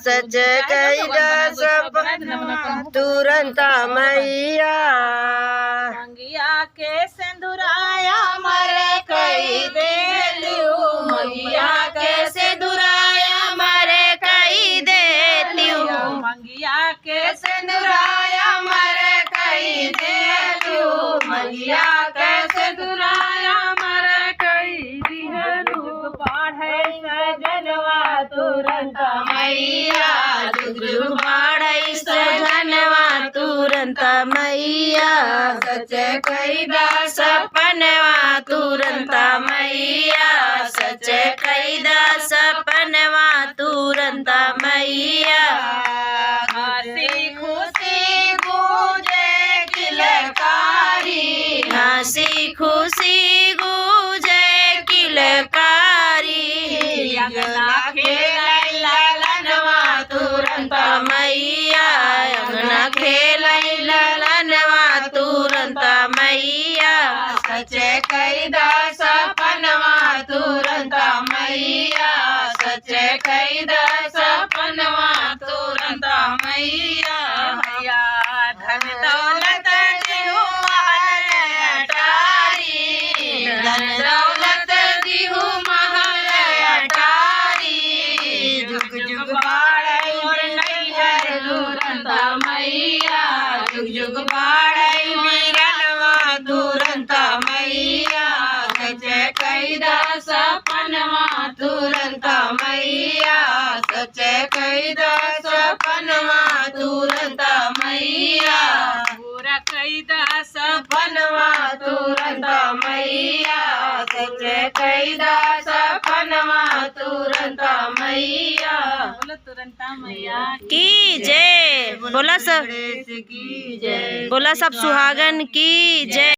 सच कैदा सपनवा तुरंत मैया मंगिया के सिंदूराया मर कई देलियो मंगिया के सिंदूराया मर कई देलियो मंगिया के सिंदूराया मर कई देलियो मंगिया के सिंदूराया मर कई दिहलू पढ़े सजनवा तुरंत मैया जुग जुग बाढ़ई सजनवा तुरंत मैया सच कैदा सपनवा तुरंत मैया सच कैदा सपनवा तुरंत मैया हंसी खुशी गूंजे किलकारी हंसी खुशी गूंजे किलकारी अंगना खेलै ललनवा तुरंत मैया अंगना खेलै ललनवा तुरंत मैया सच कैदा सपनवा तुरंत मैया सच कैदा सपनवा तुरंत मैया मैया धन दौलत दिहु महल अटारी धन दौलत दिहु महल अटारी जुग जुग बाढ़ई मोर नैहर तुरंत मैया जुग जुग बाढ़ई मीरनवा तुरंत मैया सच कैदा सपनवा तुरंत मैया सच कैदा सपनवा तुरंत मैया पूरा कैदा सपनवा तुरंत मैया सच कैदा सपनवा तुरंत मैया तुरंत मैया की जय बोला सब की जय बोला सब सुहागन की जय।